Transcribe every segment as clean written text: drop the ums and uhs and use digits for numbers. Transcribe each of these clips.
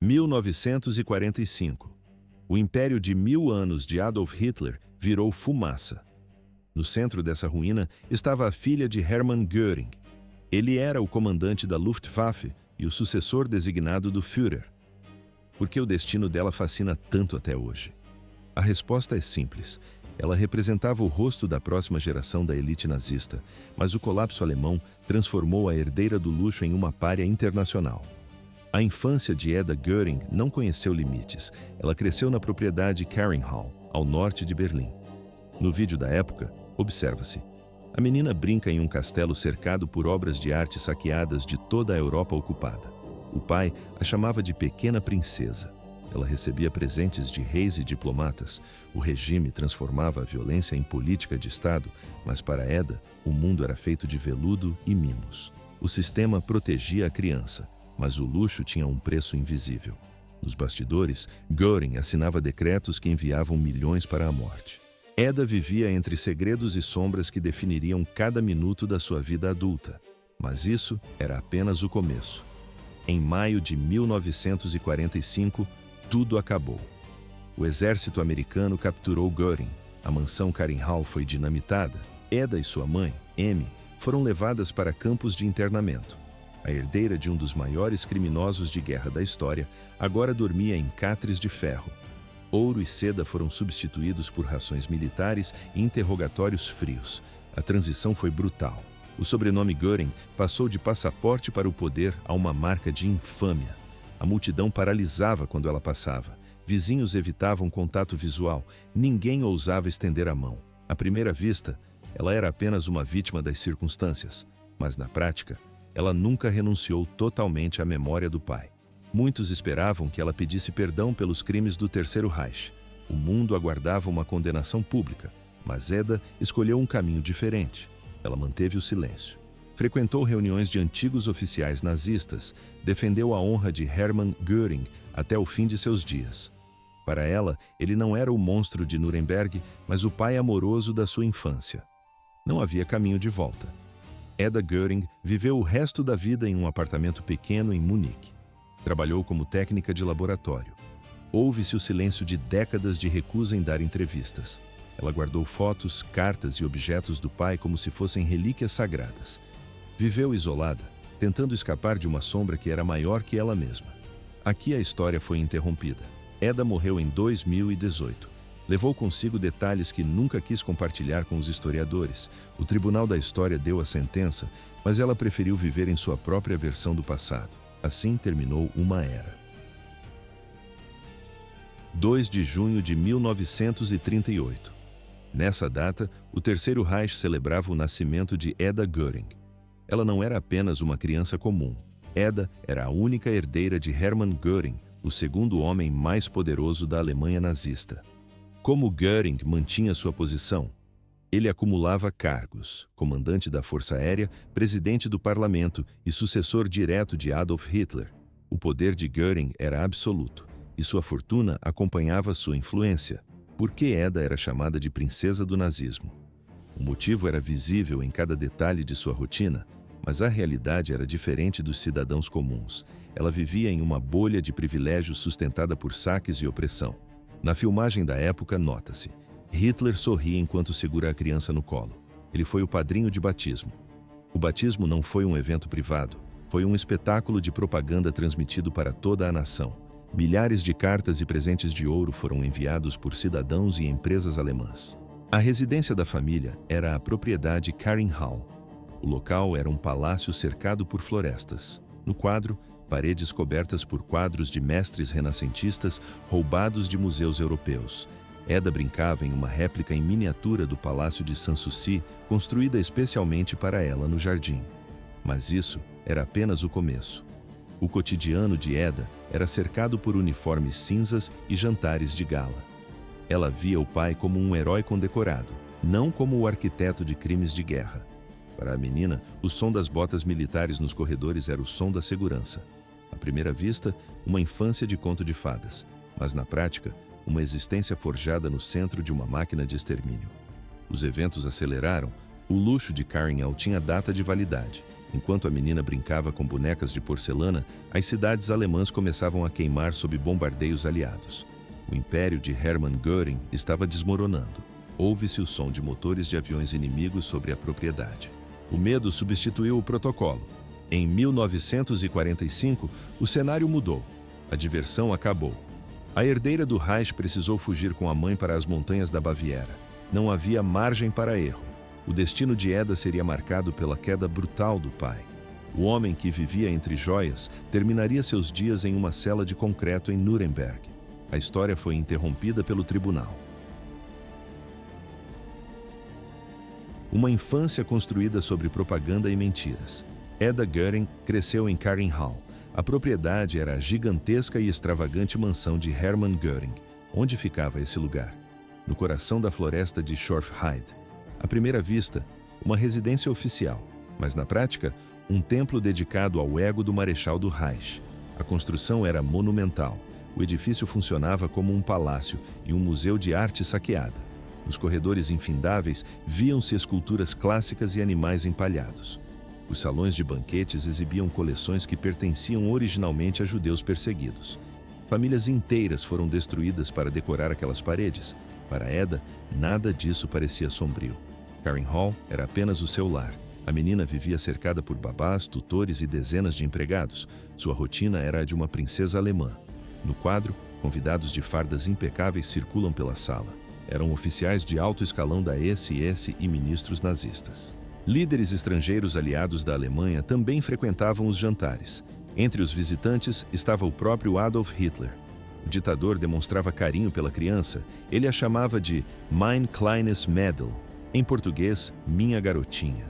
1945. O império de 1000 anos de Adolf Hitler virou fumaça. No centro dessa ruína estava a filha de Hermann Göring. Ele era o comandante da Luftwaffe e o sucessor designado do Führer. Por que o destino dela fascina tanto até hoje? A resposta é simples. Ela representava o rosto da próxima geração da elite nazista, mas o colapso alemão transformou a herdeira do luxo em uma pária internacional. A infância de Edda Göring não conheceu limites. Ela cresceu na propriedade Carinhal, ao norte de Berlim. No vídeo da época, observa-se. A menina brinca em um castelo cercado por obras de arte saqueadas de toda a Europa ocupada. O pai a chamava de pequena princesa. Ela recebia presentes de reis e diplomatas. O regime transformava a violência em política de Estado, mas para Edda, o mundo era feito de veludo e mimos. O sistema protegia a criança, mas o luxo tinha um preço invisível. Nos bastidores, Göring assinava decretos que enviavam milhões para a morte. Edda vivia entre segredos e sombras que definiriam cada minuto da sua vida adulta. Mas isso era apenas o começo. Em maio de 1945, tudo acabou. O exército americano capturou Göring. A mansão Carinhal foi dinamitada. Edda e sua mãe, Amy, foram levadas para campos de internamento. A herdeira de um dos maiores criminosos de guerra da história agora dormia em catres de ferro. Ouro e seda foram substituídos por rações militares e interrogatórios frios. A transição foi brutal. O sobrenome Göring passou de passaporte para o poder a uma marca de infâmia. A multidão paralisava quando ela passava. Vizinhos evitavam contato visual. Ninguém ousava estender a mão. À primeira vista, ela era apenas uma vítima das circunstâncias. Mas na prática, ela nunca renunciou totalmente à memória do pai. Muitos esperavam que ela pedisse perdão pelos crimes do Terceiro Reich. O mundo aguardava uma condenação pública, mas Edda escolheu um caminho diferente. Ela manteve o silêncio. Frequentou reuniões de antigos oficiais nazistas, defendeu a honra de Hermann Göring até o fim de seus dias. Para ela, ele não era o monstro de Nuremberg, mas o pai amoroso da sua infância. Não havia caminho de volta. Edda Göring viveu o resto da vida em um apartamento pequeno em Munique. Trabalhou como técnica de laboratório. Ouve-se o silêncio de décadas de recusa em dar entrevistas. Ela guardou fotos, cartas e objetos do pai como se fossem relíquias sagradas. Viveu isolada, tentando escapar de uma sombra que era maior que ela mesma. Aqui a história foi interrompida. Edda morreu em 2018. Levou consigo detalhes que nunca quis compartilhar com os historiadores. O Tribunal da História deu a sentença, mas ela preferiu viver em sua própria versão do passado. Assim terminou uma era. 2 de junho de 1938. Nessa data, o Terceiro Reich celebrava o nascimento de Edda Göring. Ela não era apenas uma criança comum. Edda era a única herdeira de Hermann Göring, o segundo homem mais poderoso da Alemanha nazista. Como Göring mantinha sua posição? Ele acumulava cargos: comandante da Força Aérea, presidente do parlamento e sucessor direto de Adolf Hitler. O poder de Göring era absoluto, e sua fortuna acompanhava sua influência. Por que Edda era chamada de princesa do nazismo? O motivo era visível em cada detalhe de sua rotina, mas a realidade era diferente dos cidadãos comuns. Ela vivia em uma bolha de privilégios sustentada por saques e opressão. Na filmagem da época, nota-se: Hitler sorri enquanto segura a criança no colo. Ele foi o padrinho de batismo. O batismo não foi um evento privado, foi um espetáculo de propaganda transmitido para toda a nação. Milhares de cartas e presentes de ouro foram enviados por cidadãos e empresas alemãs. A residência da família era a propriedade Carinhal. O local era um palácio cercado por florestas. No quadro, paredes cobertas por quadros de mestres renascentistas roubados de museus europeus. Edda brincava em uma réplica em miniatura do Palácio de Sanssouci, construída especialmente para ela no jardim. Mas isso era apenas o começo. O cotidiano de Edda era cercado por uniformes cinzas e jantares de gala. Ela via o pai como um herói condecorado, não como o arquiteto de crimes de guerra. Para a menina, o som das botas militares nos corredores era o som da segurança. À primeira vista, uma infância de conto de fadas, mas na prática, uma existência forjada no centro de uma máquina de extermínio. Os eventos aceleraram O luxo de Karen Hall tinha data de validade. Enquanto a menina brincava com bonecas de porcelana, as cidades alemãs começavam a queimar sob bombardeios aliados. O império de Hermann Göring estava desmoronando. Ouve-se o som de motores de aviões inimigos sobre a propriedade. O medo substituiu o protocolo. Em 1945, o cenário mudou. A diversão acabou. A herdeira do Reich precisou fugir com a mãe para as montanhas da Baviera. Não havia margem para erro. O destino de Eda seria marcado pela queda brutal do pai. O homem que vivia entre joias terminaria seus dias em uma cela de concreto em Nuremberg. A história foi interrompida pelo tribunal. Uma infância construída sobre propaganda e mentiras. Eda Göring cresceu em Karen Hall. A propriedade era a gigantesca e extravagante mansão de Hermann Göring. Onde ficava esse lugar? No coração da floresta de Schorfheide. À primeira vista, uma residência oficial, mas na prática, um templo dedicado ao ego do Marechal do Reich. A construção era monumental. O edifício funcionava como um palácio e um museu de arte saqueada. Nos corredores infindáveis, viam-se esculturas clássicas e animais empalhados. Os salões de banquetes exibiam coleções que pertenciam originalmente a judeus perseguidos. Famílias inteiras foram destruídas para decorar aquelas paredes. Para Eda, nada disso parecia sombrio. Karen Hall era apenas o seu lar. A menina vivia cercada por babás, tutores e dezenas de empregados. Sua rotina era a de uma princesa alemã. No quadro, convidados de fardas impecáveis circulam pela sala. Eram oficiais de alto escalão da SS e ministros nazistas. Líderes estrangeiros aliados da Alemanha também frequentavam os jantares. Entre os visitantes estava o próprio Adolf Hitler. O ditador demonstrava carinho pela criança. Ele a chamava de Mein kleines Mädel, em português, minha garotinha.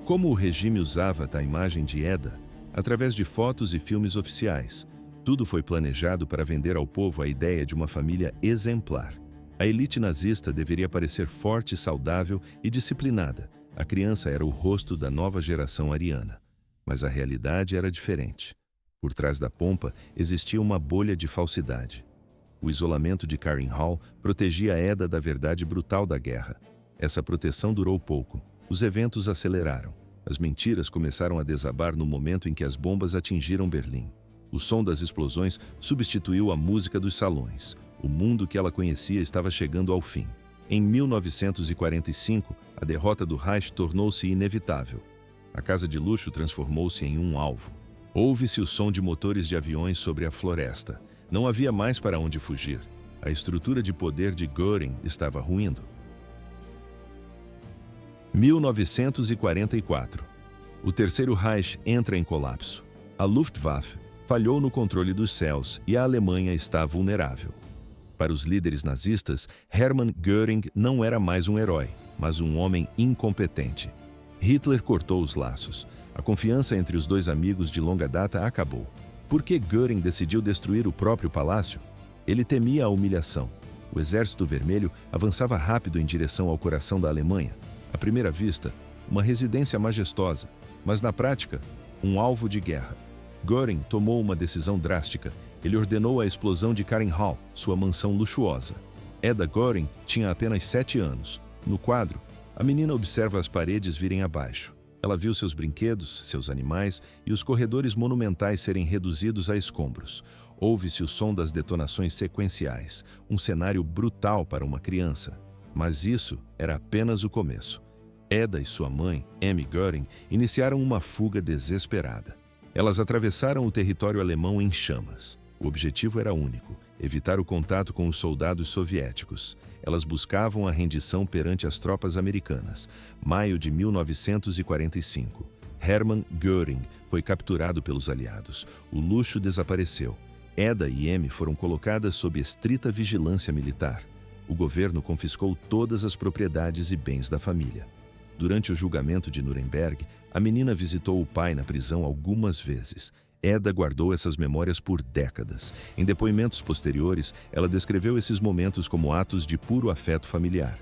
Como o regime usava a imagem de Eda? Através de fotos e filmes oficiais. Tudo foi planejado para vender ao povo a ideia de uma família exemplar. A elite nazista deveria parecer forte, saudável e disciplinada. A criança era o rosto da nova geração ariana. Mas a realidade era diferente. Por trás da pompa existia uma bolha de falsidade. O isolamento de Karen Hall protegia Eda da verdade brutal da guerra. Essa proteção durou pouco. Os eventos aceleraram. As mentiras começaram a desabar no momento em que as bombas atingiram Berlim. O som das explosões substituiu a música dos salões. O mundo que ela conhecia estava chegando ao fim. Em 1945, a derrota do Reich tornou-se inevitável. A casa de luxo transformou-se em um alvo. Ouve-se o som de motores de aviões sobre a floresta. Não havia mais para onde fugir. A estrutura de poder de Göring estava ruindo. 1944. O Terceiro Reich entra em colapso. A Luftwaffe falhou no controle dos céus e a Alemanha está vulnerável. Para os líderes nazistas, Hermann Göring não era mais um herói, mas um homem incompetente. Hitler cortou os laços. A confiança entre os dois amigos de longa data acabou. Por que Göring decidiu destruir o próprio palácio? Ele temia a humilhação. O Exército Vermelho avançava rápido em direção ao coração da Alemanha. À primeira vista, uma residência majestosa, mas na prática, um alvo de guerra. Göring tomou uma decisão drástica. Ele ordenou a explosão de Karen Hall, sua mansão luxuosa. Eda Göring tinha apenas 7 anos. No quadro, a menina observa as paredes virem abaixo. Ela viu seus brinquedos, seus animais e os corredores monumentais serem reduzidos a escombros. Ouve-se o som das detonações sequenciais, um cenário brutal para uma criança. Mas isso era apenas o começo. Eda e sua mãe, Emmy Göring, iniciaram uma fuga desesperada. Elas atravessaram o território alemão em chamas. O objetivo era único: evitar o contato com os soldados soviéticos. Elas buscavam a rendição perante as tropas americanas. Maio de 1945. Hermann Göring foi capturado pelos aliados. O luxo desapareceu. Eda e Emmy foram colocadas sob estrita vigilância militar. O governo confiscou todas as propriedades e bens da família. Durante o julgamento de Nuremberg, a menina visitou o pai na prisão algumas vezes. Eda guardou essas memórias por décadas. Em depoimentos posteriores, ela descreveu esses momentos como atos de puro afeto familiar.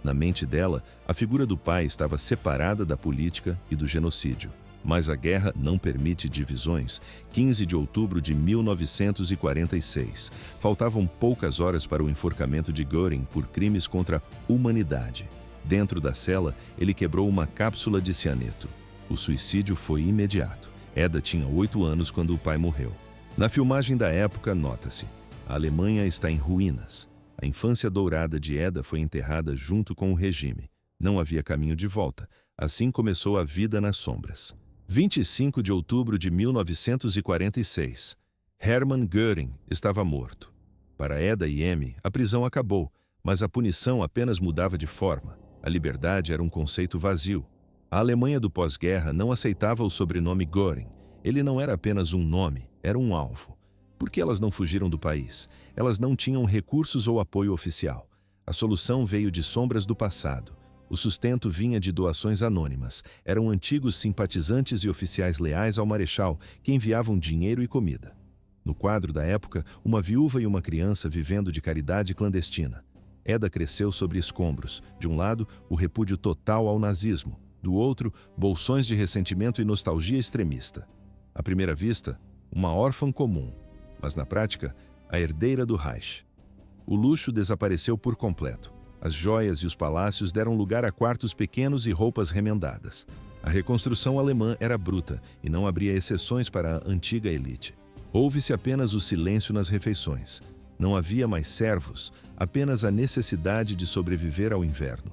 Na mente dela, a figura do pai estava separada da política e do genocídio. Mas a guerra não permite divisões. 15 de outubro de 1946. Faltavam poucas horas para o enforcamento de Göring por crimes contra a humanidade. Dentro da cela, ele quebrou uma cápsula de cianeto. O suicídio foi imediato. Eda tinha 8 anos quando o pai morreu. Na filmagem da época, nota-se: a Alemanha está em ruínas. A infância dourada de Eda foi enterrada junto com o regime. Não havia caminho de volta. Assim começou a vida nas sombras. 25 de outubro de 1946. Hermann Göring estava morto. Para Eda e Emi, a prisão acabou, mas a punição apenas mudava de forma. A liberdade era um conceito vazio. A Alemanha do pós-guerra não aceitava o sobrenome Göring. Ele não era apenas um nome, era um alvo. Por que elas não fugiram do país? Elas não tinham recursos ou apoio oficial. A solução veio de sombras do passado. O sustento vinha de doações anônimas. Eram antigos simpatizantes e oficiais leais ao marechal que enviavam dinheiro e comida. No quadro da época, uma viúva e uma criança vivendo de caridade clandestina. Eda cresceu sobre escombros. De um lado, o repúdio total ao nazismo. Do outro, bolsões de ressentimento e nostalgia extremista. À primeira vista, uma órfã comum. Mas na prática, a herdeira do Reich. O luxo desapareceu por completo. As joias e os palácios deram lugar a quartos pequenos e roupas remendadas. A reconstrução alemã era bruta e não abria exceções para a antiga elite. Ouve-se apenas o silêncio nas refeições. Não havia mais servos, apenas a necessidade de sobreviver ao inverno.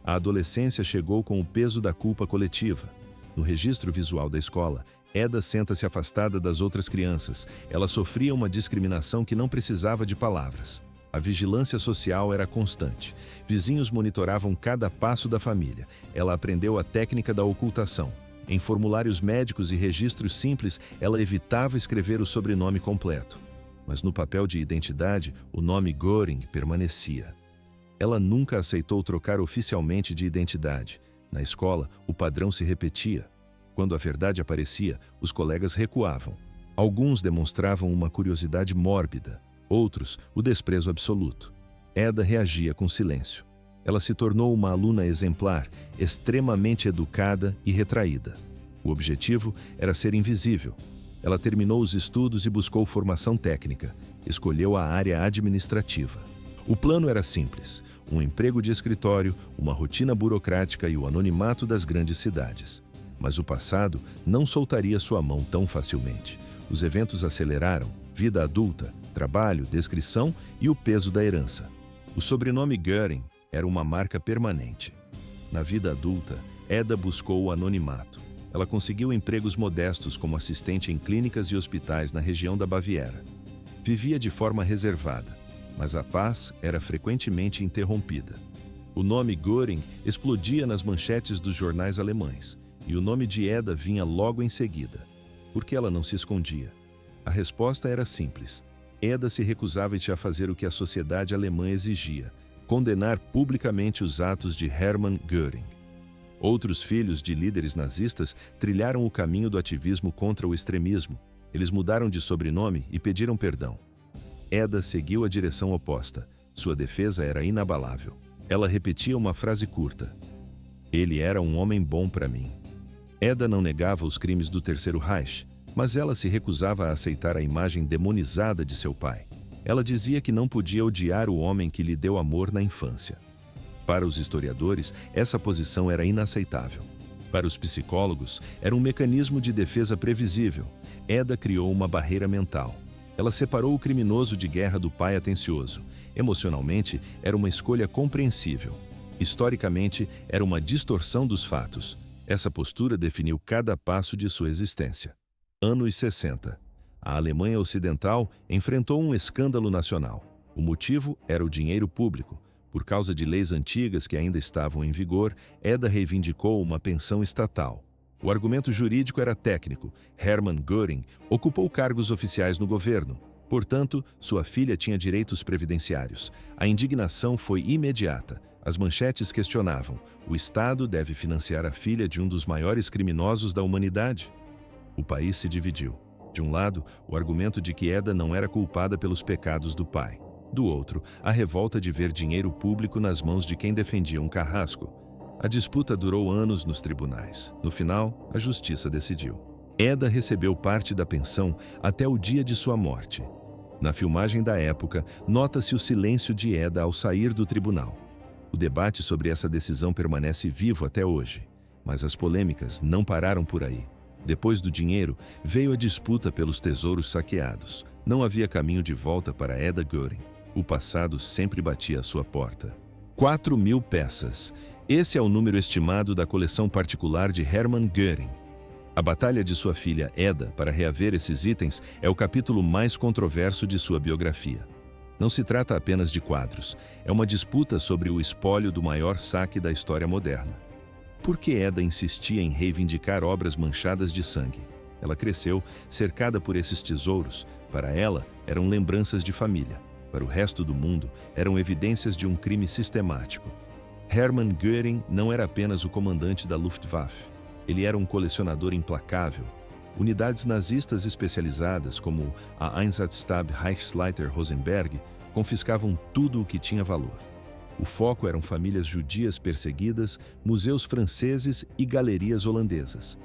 A adolescência chegou com o peso da culpa coletiva. No registro visual da escola, Eda senta-se afastada das outras crianças. Ela sofria uma discriminação que não precisava de palavras. A vigilância social era constante. Vizinhos monitoravam cada passo da família. Ela aprendeu a técnica da ocultação. Em formulários médicos e registros simples, ela evitava escrever o sobrenome completo. Mas no papel de identidade, o nome Göring permanecia. Ela nunca aceitou trocar oficialmente de identidade. Na escola, o padrão se repetia. Quando a verdade aparecia, os colegas recuavam. Alguns demonstravam uma curiosidade mórbida. Outros, o desprezo absoluto. Eda reagia com silêncio. Ela se tornou uma aluna exemplar, extremamente educada e retraída. O objetivo era ser invisível. Ela terminou os estudos e buscou formação técnica. Escolheu a área administrativa. O plano era simples: um emprego de escritório, uma rotina burocrática e o anonimato das grandes cidades. Mas o passado não soltaria sua mão tão facilmente. Os eventos aceleraram: vida adulta, trabalho, descrição e o peso da herança. O sobrenome Göring era uma marca permanente. Na vida adulta, Eda buscou o anonimato. Ela conseguiu empregos modestos como assistente em clínicas e hospitais na região da Baviera. Vivia de forma reservada, mas a paz era frequentemente interrompida. O nome Göring explodia nas manchetes dos jornais alemães, e o nome de Eda vinha logo em seguida. Por que ela não se escondia? A resposta era simples. Eda se recusava a fazer o que a sociedade alemã exigia: condenar publicamente os atos de Hermann Göring. Outros filhos de líderes nazistas trilharam o caminho do ativismo contra o extremismo. Eles mudaram de sobrenome e pediram perdão. Eda seguiu a direção oposta. Sua defesa era inabalável. Ela repetia uma frase curta: "Ele era um homem bom para mim." Eda não negava os crimes do Terceiro Reich, mas ela se recusava a aceitar a imagem demonizada de seu pai. Ela dizia que não podia odiar o homem que lhe deu amor na infância. Para os historiadores, essa posição era inaceitável. Para os psicólogos, era um mecanismo de defesa previsível. Eda criou uma barreira mental. Ela separou o criminoso de guerra do pai atencioso. Emocionalmente, era uma escolha compreensível. Historicamente, era uma distorção dos fatos. Essa postura definiu cada passo de sua existência. Anos 60. A Alemanha Ocidental enfrentou um escândalo nacional. O motivo era o dinheiro público. Por causa de leis antigas que ainda estavam em vigor, Eda reivindicou uma pensão estatal. O argumento jurídico era técnico. Hermann Göring ocupou cargos oficiais no governo. Portanto, sua filha tinha direitos previdenciários. A indignação foi imediata. As manchetes questionavam: o Estado deve financiar a filha de um dos maiores criminosos da humanidade? O país se dividiu. De um lado, o argumento de que Eda não era culpada pelos pecados do pai. Do outro, a revolta de ver dinheiro público nas mãos de quem defendia um carrasco. A disputa durou anos nos tribunais. No final, a justiça decidiu. Eda recebeu parte da pensão até o dia de sua morte. Na filmagem da época, nota-se o silêncio de Eda ao sair do tribunal. O debate sobre essa decisão permanece vivo até hoje, mas as polêmicas não pararam por aí. Depois do dinheiro, veio a disputa pelos tesouros saqueados. Não havia caminho de volta para Edda Göring. O passado sempre batia à sua porta. 4.000 peças. Esse é o número estimado da coleção particular de Hermann Göring. A batalha de sua filha Edda para reaver esses itens é o capítulo mais controverso de sua biografia. Não se trata apenas de quadros, é uma disputa sobre o espólio do maior saque da história moderna. Por que Edda insistia em reivindicar obras manchadas de sangue? Ela cresceu cercada por esses tesouros. Para ela, eram lembranças de família. Para o resto do mundo, eram evidências de um crime sistemático. Hermann Göring não era apenas o comandante da Luftwaffe. Ele era um colecionador implacável. Unidades nazistas especializadas, como a Einsatzstab Reichsleiter Rosenberg, confiscavam tudo o que tinha valor. O foco eram famílias judias perseguidas, museus franceses e galerias holandesas.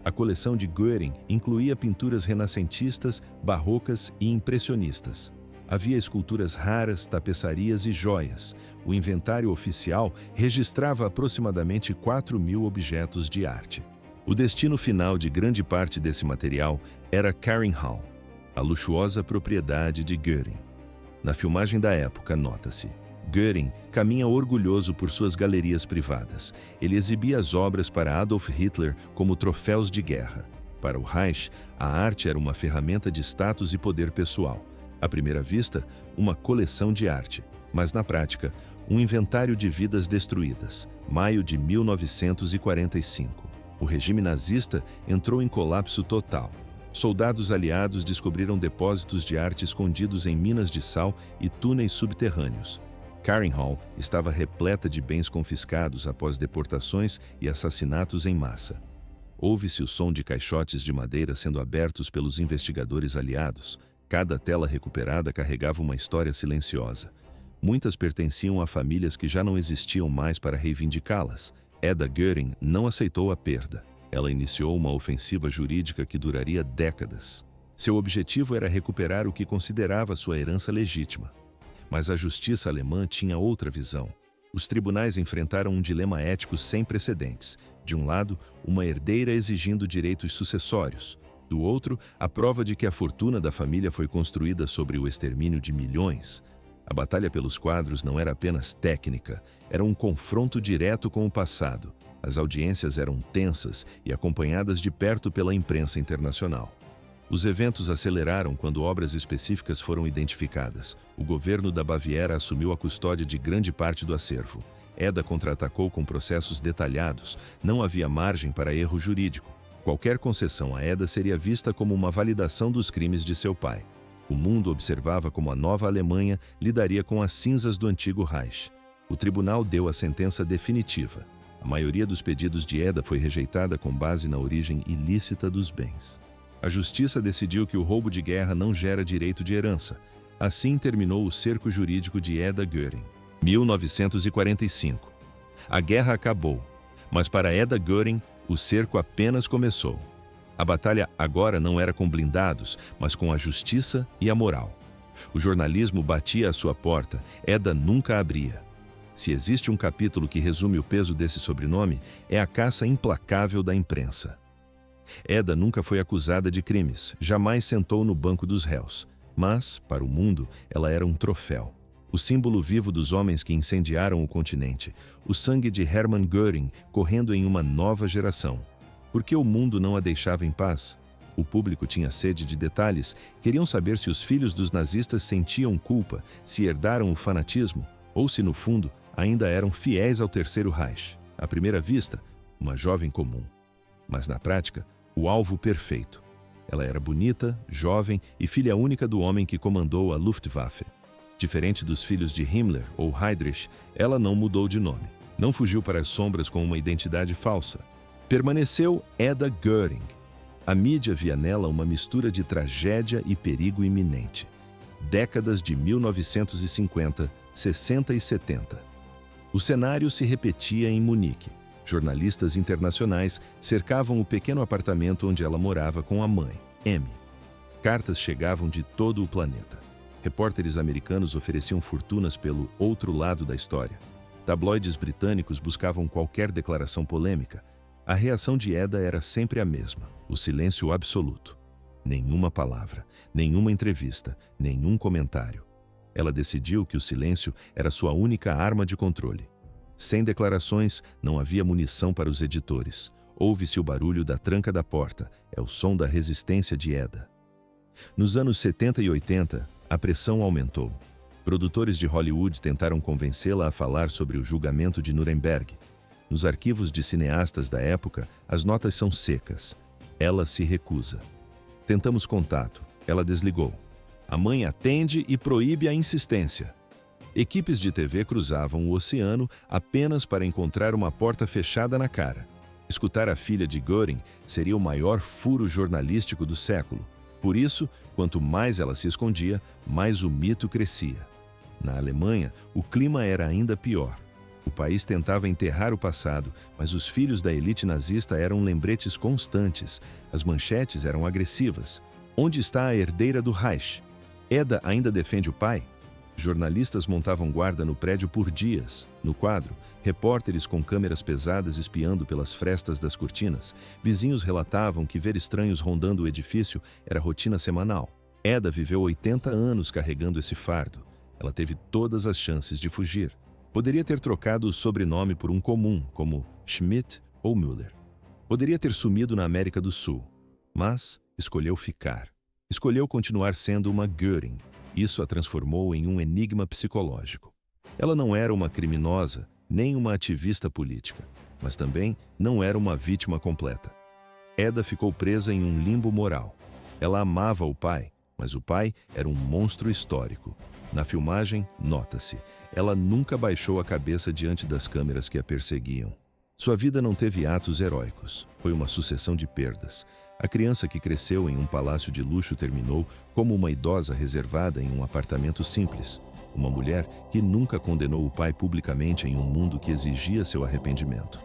A coleção de Göring incluía pinturas renascentistas, barrocas e impressionistas. Havia esculturas raras, tapeçarias e joias. O inventário oficial registrava aproximadamente 4.000 objetos de arte. O destino final de grande parte desse material era Carinhall, a luxuosa propriedade de Göring. Na filmagem da época, nota-se: Göring caminha orgulhoso por suas galerias privadas. Ele exibia as obras para Adolf Hitler como troféus de guerra. Para o Reich, a arte era uma ferramenta de status e poder pessoal. À primeira vista, uma coleção de arte, mas na prática, um inventário de vidas destruídas. Maio de 1945. O regime nazista entrou em colapso total. Soldados aliados descobriram depósitos de arte escondidos em minas de sal e túneis subterrâneos. Carinhall estava repleta de bens confiscados após deportações e assassinatos em massa. Ouve-se o som de caixotes de madeira sendo abertos pelos investigadores aliados. Cada tela recuperada carregava uma história silenciosa. Muitas pertenciam a famílias que já não existiam mais para reivindicá-las. Edda Göring não aceitou a perda. Ela iniciou uma ofensiva jurídica que duraria décadas. Seu objetivo era recuperar o que considerava sua herança legítima. Mas a justiça alemã tinha outra visão. Os tribunais enfrentaram um dilema ético sem precedentes. De um lado, uma herdeira exigindo direitos sucessórios. Do outro, a prova de que a fortuna da família foi construída sobre o extermínio de milhões. A batalha pelos quadros não era apenas técnica, era um confronto direto com o passado. As audiências eram tensas e acompanhadas de perto pela imprensa internacional. Os eventos aceleraram quando obras específicas foram identificadas. O governo da Baviera assumiu a custódia de grande parte do acervo. Edda contra-atacou com processos detalhados. Não havia margem para erro jurídico. Qualquer concessão a Edda seria vista como uma validação dos crimes de seu pai. O mundo observava como a nova Alemanha lidaria com as cinzas do antigo Reich. O tribunal deu a sentença definitiva. A maioria dos pedidos de Edda foi rejeitada com base na origem ilícita dos bens. A justiça decidiu que o roubo de guerra não gera direito de herança. Assim terminou o cerco jurídico de Edda Göring. 1945. A guerra acabou, mas para Edda Göring, o cerco apenas começou. A batalha agora não era com blindados, mas com a justiça e a moral. O jornalismo batia à sua porta, Edda nunca abria. Se existe um capítulo que resume o peso desse sobrenome, é a caça implacável da imprensa. Edda nunca foi acusada de crimes, jamais sentou no banco dos réus. Mas, para o mundo, ela era um troféu. O símbolo vivo dos homens que incendiaram o continente, o sangue de Hermann Göring correndo em uma nova geração. Por que o mundo não a deixava em paz? O público tinha sede de detalhes, queriam saber se os filhos dos nazistas sentiam culpa, se herdaram o fanatismo, ou se, no fundo, ainda eram fiéis ao Terceiro Reich. À primeira vista, uma jovem comum. Mas na prática, o alvo perfeito. Ela era bonita, jovem e filha única do homem que comandou a Luftwaffe. Diferente dos filhos de Himmler ou Heydrich, ela não mudou de nome. Não fugiu para as sombras com uma identidade falsa. Permaneceu Edda Göring. A mídia via nela uma mistura de tragédia e perigo iminente. Décadas de 1950, 60 e 70. O cenário se repetia em Munique. Jornalistas internacionais cercavam o pequeno apartamento onde ela morava com a mãe, Amy. Cartas chegavam de todo o planeta. Repórteres americanos ofereciam fortunas pelo outro lado da história. Tabloides britânicos buscavam qualquer declaração polêmica. A reação de Eda era sempre a mesma: o silêncio absoluto. Nenhuma palavra, nenhuma entrevista, nenhum comentário. Ela decidiu que o silêncio era sua única arma de controle. Sem declarações, não havia munição para os editores. Ouve-se o barulho da tranca da porta, é o som da resistência de Eda. Nos anos 70 e 80, a pressão aumentou. Produtores de Hollywood tentaram convencê-la a falar sobre o julgamento de Nuremberg. Nos arquivos de cineastas da época, as notas são secas. Ela se recusa. Tentamos contato. Ela desligou. A mãe atende e proíbe a insistência. Equipes de TV cruzavam o oceano apenas para encontrar uma porta fechada na cara. Escutar a filha de Göring seria o maior furo jornalístico do século. Por isso, quanto mais ela se escondia, mais o mito crescia. Na Alemanha, o clima era ainda pior. O país tentava enterrar o passado, mas os filhos da elite nazista eram lembretes constantes. As manchetes eram agressivas. Onde está a herdeira do Reich? Eda ainda defende o pai? Jornalistas montavam guarda no prédio por dias. No quadro, repórteres com câmeras pesadas espiando pelas frestas das cortinas. Vizinhos relatavam que ver estranhos rondando o edifício era rotina semanal. Eda viveu 80 anos carregando esse fardo. Ela teve todas as chances de fugir. Poderia ter trocado o sobrenome por um comum, como Schmidt ou Müller. Poderia ter sumido na América do Sul, mas escolheu ficar. Escolheu continuar sendo uma Göring. Isso a transformou em um enigma psicológico. Ela não era uma criminosa, nem uma ativista política, mas também não era uma vítima completa. Eda ficou presa em um limbo moral. Ela amava o pai, mas o pai era um monstro histórico. Na filmagem, nota-se, ela nunca baixou a cabeça diante das câmeras que a perseguiam. Sua vida não teve atos heróicos, foi uma sucessão de perdas. A criança que cresceu em um palácio de luxo terminou como uma idosa reservada em um apartamento simples. Uma mulher que nunca condenou o pai publicamente em um mundo que exigia seu arrependimento.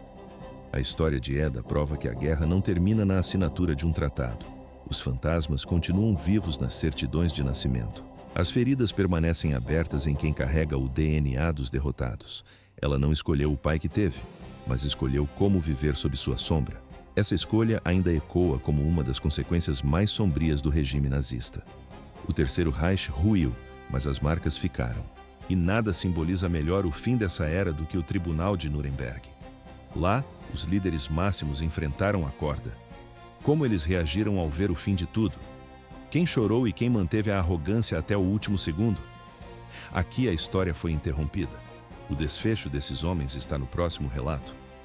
A história de Eda prova que a guerra não termina na assinatura de um tratado. Os fantasmas continuam vivos nas certidões de nascimento. As feridas permanecem abertas em quem carrega o DNA dos derrotados. Ela não escolheu o pai que teve, mas escolheu como viver sob sua sombra. Essa escolha ainda ecoa como uma das consequências mais sombrias do regime nazista. O Terceiro Reich ruiu, mas as marcas ficaram. E nada simboliza melhor o fim dessa era do que o Tribunal de Nuremberg. Lá, os líderes máximos enfrentaram a corda. Como eles reagiram ao ver o fim de tudo? Quem chorou e quem manteve a arrogância até o último segundo? Aqui a história foi interrompida. O desfecho desses homens está no próximo relato.